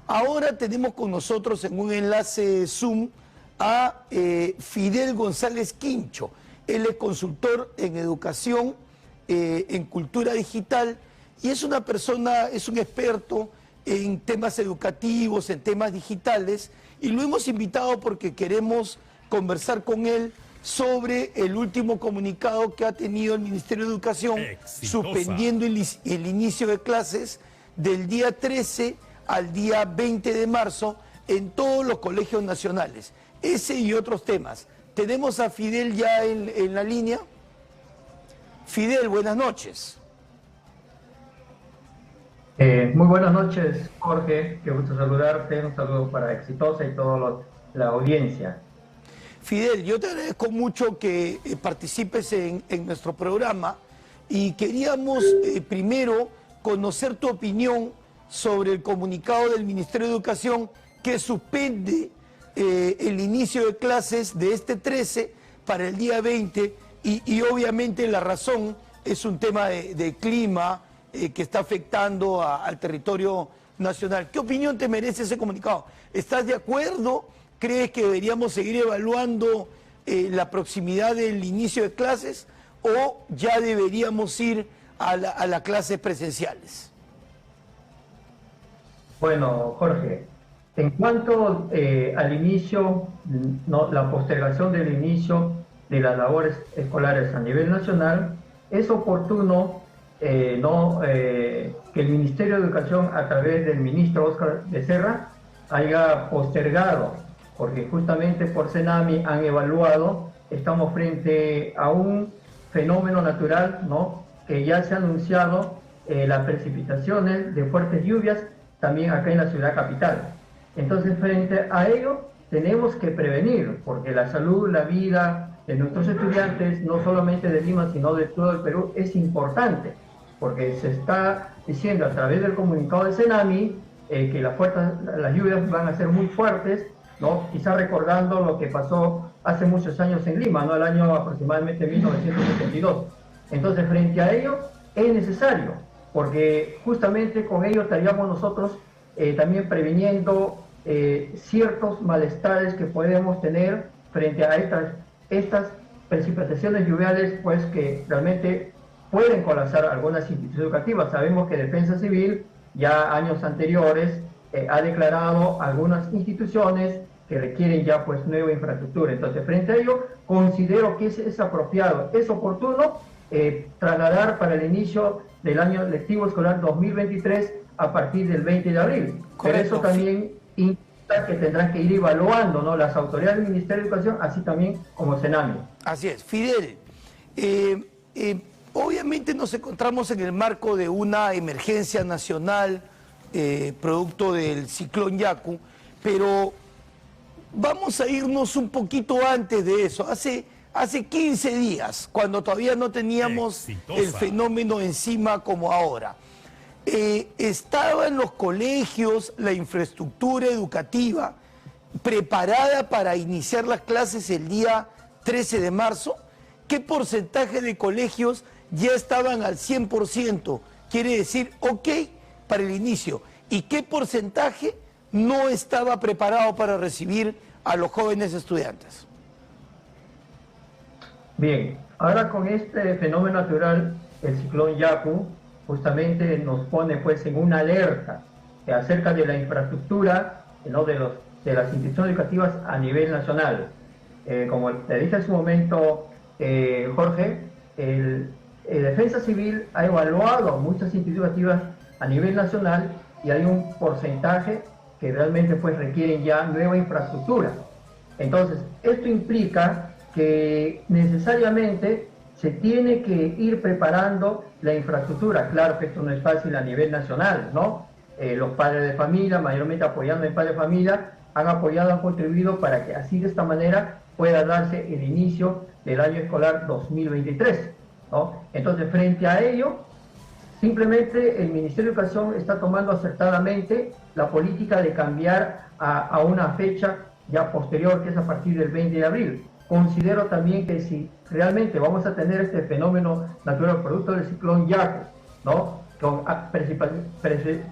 Ahora tenemos con nosotros en un enlace Zoom a Fidel González Quincho. Él es consultor en educación, en cultura digital, y es una persona, es un experto en temas educativos, en temas digitales, y lo hemos invitado porque queremos conversar con él sobre el último comunicado que ha tenido el Ministerio de Educación suspendiendo el inicio de clases del día 13 al día 20 de marzo en todos los colegios nacionales. Ese y otros temas. Tenemos a Fidel ya en la línea. Fidel, buenas noches. Muy buenas noches, Jorge. Qué gusto saludarte. Un saludo para Exitosa y toda la audiencia. Fidel, yo te agradezco mucho que participes en nuestro programa y queríamos primero conocer tu opinión sobre el comunicado del Ministerio de Educación que suspende el inicio de clases de este 13 para el día 20 y obviamente la razón es un tema de clima que está afectando al territorio nacional. ¿Qué opinión te merece ese comunicado? ¿Estás de acuerdo? ¿Crees que deberíamos seguir evaluando la proximidad del inicio de clases o ya deberíamos ir a las clases presenciales? Bueno, Jorge, en cuanto al inicio, la postergación del inicio de las labores escolares a nivel nacional, es oportuno que el Ministerio de Educación, a través del ministro Óscar Becerra, haya postergado, porque justamente por Senami han evaluado, estamos frente a un fenómeno natural, ¿no?, que ya se ha anunciado las precipitaciones de fuertes lluvias también acá en la ciudad capital. Entonces, frente a ello, tenemos que prevenir, porque la salud, la vida de nuestros estudiantes, no solamente de Lima, sino de todo el Perú, es importante, porque se está diciendo a través del comunicado de Senami que las lluvias van a ser muy fuertes, ¿no? Quizá recordando lo que pasó hace muchos años en Lima, ¿no?, el año aproximadamente 1972. Entonces, frente a ello, es necesario, porque justamente con ello estaríamos nosotros también previniendo ciertos malestares que podemos tener frente a estas precipitaciones lluviales, pues que realmente pueden colapsar algunas instituciones educativas. Sabemos que Defensa Civil ya años anteriores ha declarado algunas instituciones que requieren ya pues nueva infraestructura. Entonces, frente a ello, considero que es apropiado, es oportuno trasladar para el inicio del año lectivo escolar 2023 a partir del 20 de abril. Correcto. Pero eso también implica que tendrán que ir evaluando, ¿no?, las autoridades del Ministerio de Educación, así también como Senami. Así es. Fidel, obviamente nos encontramos en el marco de una emergencia nacional producto del ciclón Yaku, pero vamos a irnos un poquito antes de eso. Hace 15 días, cuando todavía no teníamos el fenómeno encima como ahora, ¿estaba en los colegios la infraestructura educativa preparada para iniciar las clases el día 13 de marzo? ¿Qué porcentaje de colegios ya estaban al 100%? Quiere decir, ok, para el inicio. ¿Y qué porcentaje no estaba preparado para recibir a los jóvenes estudiantes? Bien, ahora con este fenómeno natural, el ciclón Yaku, justamente nos pone pues en una alerta acerca de la infraestructura, ¿no?, de las instituciones educativas a nivel nacional. Como te dije en su momento, Jorge, el Defensa Civil ha evaluado muchas instituciones educativas a nivel nacional y hay un porcentaje que realmente pues requieren ya nueva infraestructura. Entonces, esto implica que necesariamente se tiene que ir preparando la infraestructura. Claro que esto no es fácil a nivel nacional, ¿no? Los padres de familia, mayormente apoyando en padres de familia, han apoyado, han contribuido para que así de esta manera pueda darse el inicio del año escolar 2023, ¿no? Entonces, frente a ello, simplemente el Ministerio de Educación está tomando acertadamente la política de cambiar a una fecha ya posterior, que es a partir del 20 de abril. Considero también que si realmente vamos a tener este fenómeno natural producto del ciclón Yaku, ¿no?, con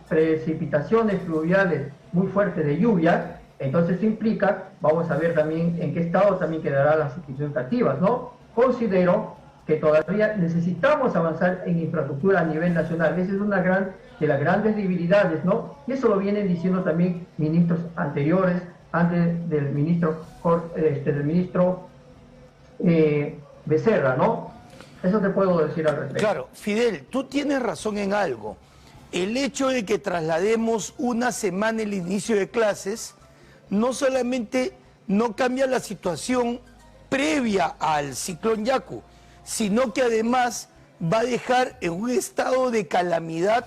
precipitaciones fluviales muy fuerte de lluvias. Entonces esto implica, vamos a ver también en qué estado también quedarán las instituciones educativas, ¿no? Considero que todavía necesitamos avanzar en infraestructura a nivel nacional. Esa es una de las grandes debilidades, ¿no? Y eso lo vienen diciendo también ministros anteriores, antes del ministro Becerra, ¿no? Eso te puedo decir al respecto. Claro, Fidel, tú tienes razón en algo. El hecho de que traslademos una semana el inicio de clases no solamente no cambia la situación previa al ciclón Yaku, sino que además va a dejar en un estado de calamidad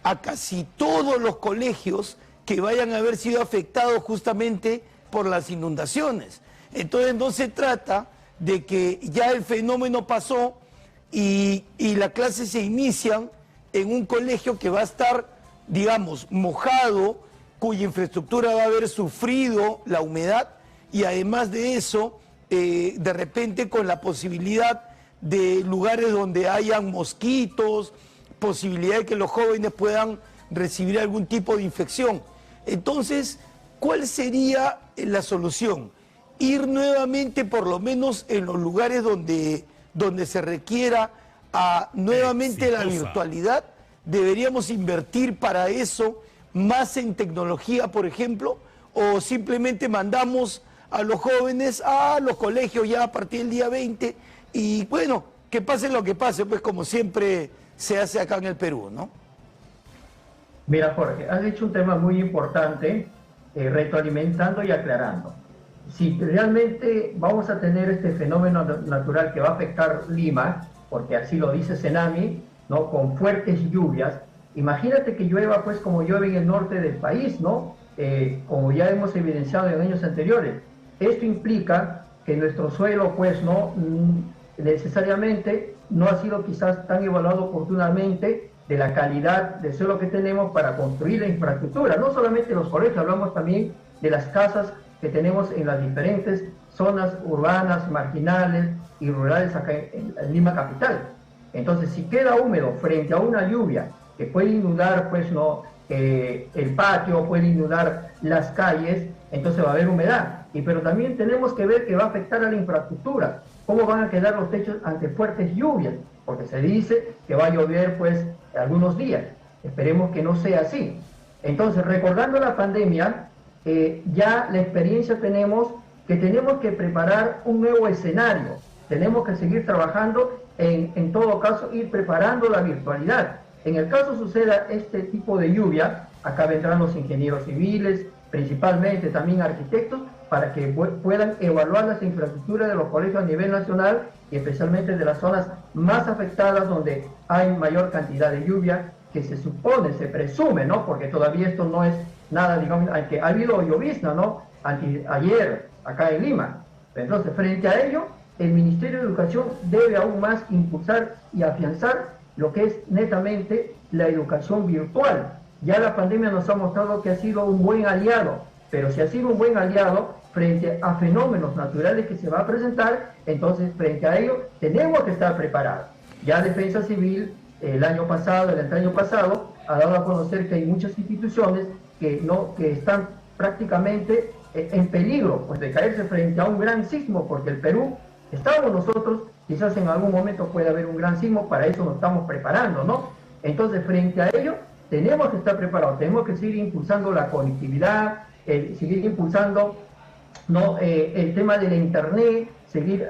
a casi todos los colegios que vayan a haber sido afectados justamente por las inundaciones. Entonces no se trata de que ya el fenómeno pasó y las clases se inician en un colegio que va a estar, digamos, mojado, cuya infraestructura va a haber sufrido la humedad y además de eso, de repente con la posibilidad de lugares donde hayan mosquitos, posibilidad de que los jóvenes puedan recibir algún tipo de infección. Entonces, ¿cuál sería la solución? Ir nuevamente, por lo menos en los lugares donde se requiera nuevamente la virtualidad. ¿Deberíamos invertir para eso más en tecnología, por ejemplo? ¿O simplemente mandamos a los jóvenes a los colegios ya a partir del día 20 y bueno, que pase lo que pase, pues como siempre se hace acá en el Perú, ¿no? Mira, Jorge, has dicho un tema muy importante, retroalimentando y aclarando. Si realmente vamos a tener este fenómeno natural que va a afectar Lima, porque así lo dice Senami, ¿no? Con fuertes lluvias, imagínate que llueva pues como llueve en el norte del país, ¿no? Como ya hemos evidenciado en años anteriores. Esto implica que nuestro suelo pues no necesariamente no ha sido quizás tan evaluado oportunamente de la calidad del suelo que tenemos para construir la infraestructura. No solamente los colegios, hablamos también de las casas que tenemos en las diferentes zonas urbanas, marginales y rurales acá en Lima capital. Entonces, si queda húmedo frente a una lluvia que puede inundar pues, ¿no? El patio, puede inundar las calles, entonces va a haber humedad. Pero también tenemos que ver que va a afectar a la infraestructura. ¿Cómo van a quedar los techos ante fuertes lluvias? Porque se dice que va a llover pues algunos días. Esperemos que no sea así. Entonces, recordando la pandemia, ya la experiencia tenemos que preparar un nuevo escenario. Tenemos que seguir trabajando en todo caso, ir preparando la virtualidad. En el caso suceda este tipo de lluvia, acá vendrán los ingenieros civiles, principalmente también arquitectos, para que puedan evaluar las infraestructuras de los colegios a nivel nacional y especialmente de las zonas más afectadas donde hay mayor cantidad de lluvia, que se supone, se presume, ¿no? Porque todavía esto no es nada, digamos, que ha habido llovizna, ¿no? Ayer, acá en Lima. Entonces, frente a ello, el Ministerio de Educación debe aún más impulsar y afianzar lo que es netamente la educación virtual. Ya la pandemia nos ha mostrado que ha sido un buen aliado, pero si ha sido un buen aliado frente a fenómenos naturales que se va a presentar, entonces frente a ello tenemos que estar preparados. Ya Defensa Civil el año pasado, el año pasado, ha dado a conocer que hay muchas instituciones que están prácticamente en peligro pues, de caerse frente a un gran sismo, porque el Perú, estamos nosotros, quizás en algún momento puede haber un gran sismo, para eso nos estamos preparando, ¿no? Entonces, frente a ello, tenemos que estar preparados, tenemos que seguir impulsando la conectividad, seguir impulsando, ¿no? El tema de la internet, seguir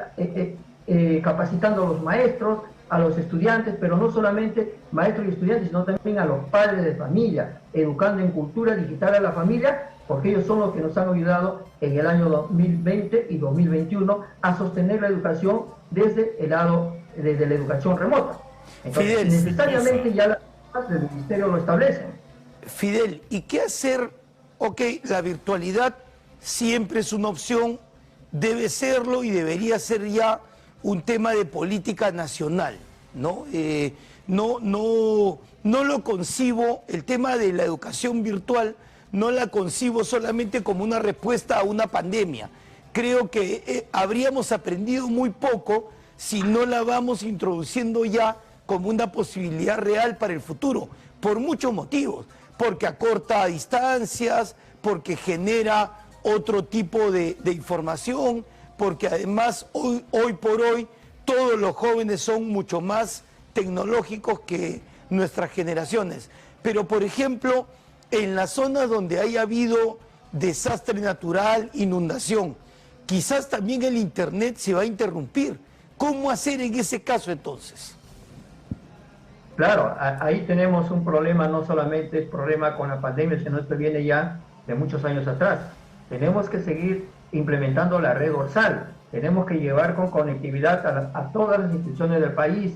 capacitando a los maestros, a los estudiantes, pero no solamente maestros y estudiantes, sino también a los padres de familia, educando en cultura digital a la familia, porque ellos son los que nos han ayudado en el año 2020 y 2021 a sostener la educación desde la educación remota. Entonces, Fidel, necesariamente ya el ministerio lo establece. Fidel, ¿y qué hacer? Ok, la virtualidad siempre es una opción, debe serlo y debería ser ya un tema de política nacional, ¿no? No lo concibo, el tema de la educación virtual, no la concibo solamente como una respuesta a una pandemia. Creo que habríamos aprendido muy poco si no la vamos introduciendo ya como una posibilidad real para el futuro, por muchos motivos, porque acorta distancias, porque genera otro tipo de información, porque además hoy por hoy todos los jóvenes son mucho más tecnológicos que nuestras generaciones. Pero, por ejemplo, en las zonas donde haya habido desastre natural, inundación, quizás también el Internet se va a interrumpir. ¿Cómo hacer en ese caso entonces? Claro, ahí tenemos un problema, no solamente el problema con la pandemia, sino esto viene ya de muchos años atrás. Tenemos que seguir implementando la red dorsal, tenemos que llevar con conectividad a todas las instituciones del país,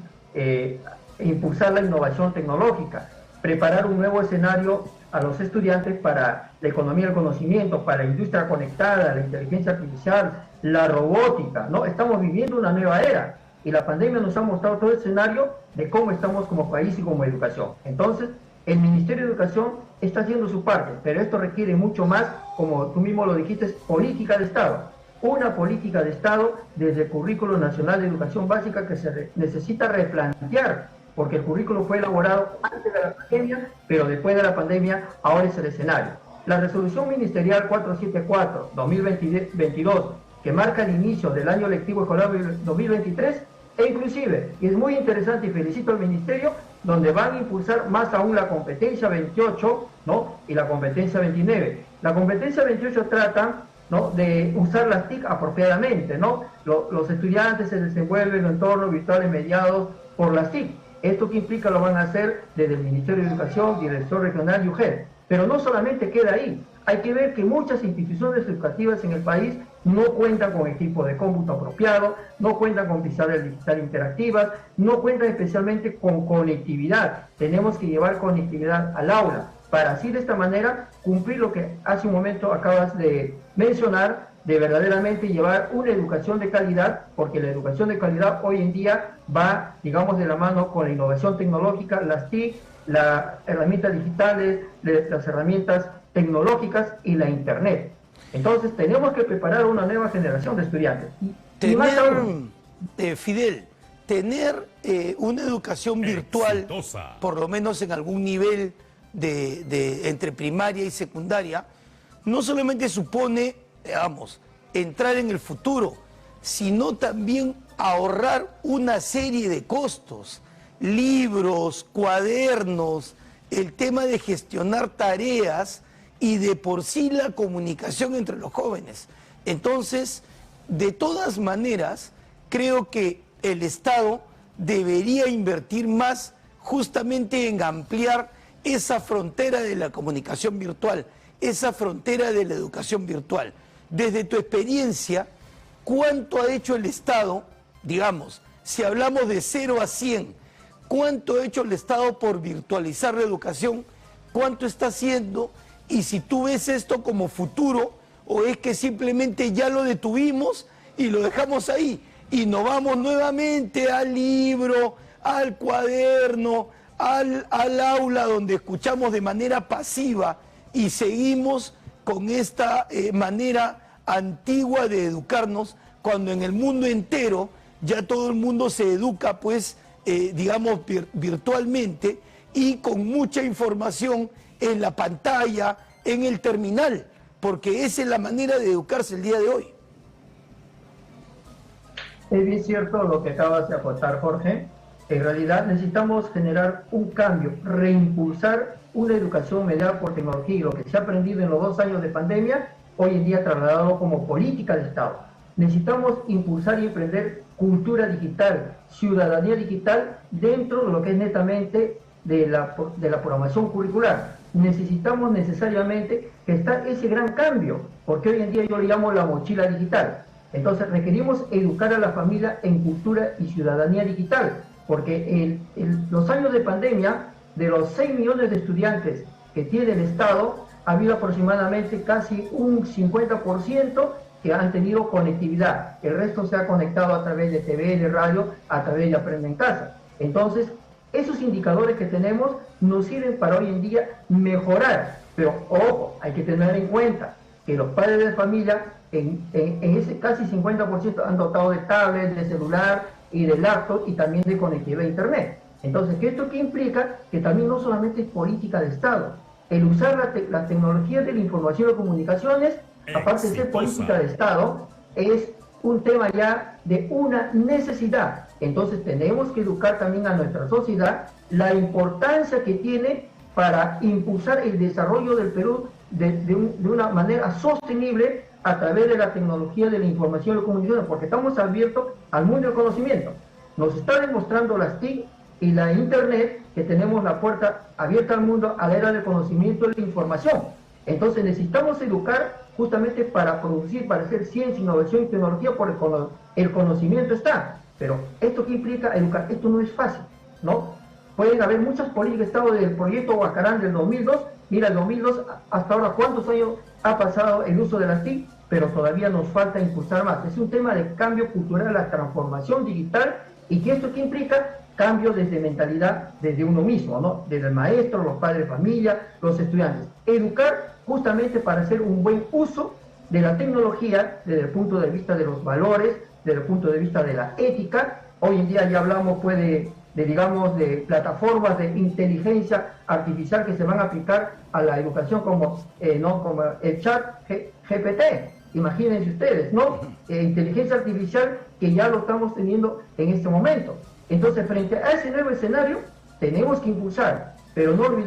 impulsar la innovación tecnológica, preparar un nuevo escenario a los estudiantes para la economía del conocimiento, para la industria conectada, la inteligencia artificial, la robótica, ¿no? Estamos viviendo una nueva era y la pandemia nos ha mostrado todo el escenario de cómo estamos como país y como educación. Entonces, el Ministerio de Educación está haciendo su parte, pero esto requiere mucho más, como tú mismo lo dijiste, política de Estado. Una política de Estado desde el Currículo Nacional de Educación Básica que se necesita replantear, porque el currículo fue elaborado antes de la pandemia, pero después de la pandemia ahora es el escenario. La resolución ministerial 474-2022, que marca el inicio del año lectivo escolar 2023, e inclusive, y es muy interesante y felicito al Ministerio, donde van a impulsar más aún la competencia 28, ¿no? Y la competencia 29. La competencia 28 trata, ¿no?, de usar las TIC apropiadamente, ¿no? Los estudiantes se desenvuelven en entornos virtuales mediados por las TIC. Esto que implica lo van a hacer desde el Ministerio de Educación, Dirección Regional y UGEL. Pero no solamente queda ahí. Hay que ver que muchas instituciones educativas en el país no cuentan con equipo de cómputo apropiado, no cuentan con pizarras digitales interactivas, no cuentan especialmente con conectividad. Tenemos que llevar conectividad al aula para así de esta manera cumplir lo que hace un momento acabas de mencionar, de verdaderamente llevar una educación de calidad, porque la educación de calidad hoy en día va, digamos, de la mano con la innovación tecnológica, las TIC, las herramientas digitales, las herramientas tecnológicas y la Internet. Entonces tenemos que preparar una nueva generación de estudiantes. Fidel, tener una educación virtual, exitosa, por lo menos en algún nivel entre primaria y secundaria, no solamente supone, digamos, entrar en el futuro, sino también ahorrar una serie de costos, libros, cuadernos, el tema de gestionar tareas y de por sí la comunicación entre los jóvenes. Entonces, de todas maneras, creo que el Estado debería invertir más justamente en ampliar esa frontera de la comunicación virtual, esa frontera de la educación virtual. Desde tu experiencia, ¿cuánto ha hecho el Estado, digamos, si hablamos de 0 a 100, cuánto ha hecho el Estado por virtualizar la educación? ¿Cuánto está haciendo? Y si tú ves esto como futuro, o es que simplemente ya lo detuvimos y lo dejamos ahí, y nos vamos nuevamente al libro, al cuaderno, al aula donde escuchamos de manera pasiva y seguimos con esta manera antigua de educarnos, cuando en el mundo entero ya todo el mundo se educa, pues, digamos, virtualmente y con mucha información en la pantalla, en el terminal, porque esa es la manera de educarse el día de hoy. Es bien cierto lo que acabas de acotar, Jorge. En realidad necesitamos generar un cambio, reimpulsar una educación mediada por tecnología, y lo que se ha aprendido en los 2 años de pandemia, hoy en día trasladado como política de Estado. Necesitamos impulsar y emprender cultura digital, ciudadanía digital, dentro de lo que es netamente de la programación curricular. Necesitamos necesariamente que está ese gran cambio, porque hoy en día yo le llamo la mochila digital. Entonces requerimos educar a la familia en cultura y ciudadanía digital, porque los años de pandemia, de los 6 millones de estudiantes que tiene el Estado, ha habido aproximadamente casi un 50% que han tenido conectividad. El resto se ha conectado a través de TV, de radio, a través de Aprende en Casa. Entonces, esos indicadores que tenemos nos sirven para hoy en día mejorar. Pero, ojo, hay que tener en cuenta que los padres de familia, en ese casi 50% han dotado de tablet, de celular y de laptop y también de conectividad a Internet. Entonces, ¿esto qué implica? Que también no solamente es política de Estado, el usar las tecnologías de la información y comunicaciones, aparte de ser política de Estado, es un tema ya de una necesidad. Entonces tenemos que educar también a nuestra sociedad la importancia que tiene para impulsar el desarrollo del Perú de una manera sostenible a través de la tecnología de la información y la comunicación, porque estamos abiertos al mundo del conocimiento. Nos está demostrando las TIC y la Internet que tenemos la puerta abierta al mundo a la era del conocimiento y la información. Entonces necesitamos educar justamente para producir, para hacer ciencia, innovación y tecnología, porque el conocimiento está. Pero ¿esto qué implica educar? Esto no es fácil, ¿no? Pueden haber muchas políticas de Estado del proyecto Huacarán del 2002. Mira, el 2002 hasta ahora, ¿cuántos años ha pasado el uso de las TIC? Pero todavía nos falta impulsar más. Es un tema de cambio cultural, la transformación digital, y que esto que implica cambio desde mentalidad, desde uno mismo, ¿no? Desde el maestro, los padres de familia, los estudiantes. Educar justamente para hacer un buen uso de la tecnología desde el punto de vista de los valores, desde el punto de vista de la ética. Hoy en día ya hablamos pues digamos, de plataformas de inteligencia artificial que se van a aplicar a la educación como el chat GPT. Imagínense ustedes, ¿no? Inteligencia artificial que ya lo estamos teniendo en este momento. Entonces, frente a ese nuevo escenario, tenemos que impulsar, pero no olvidar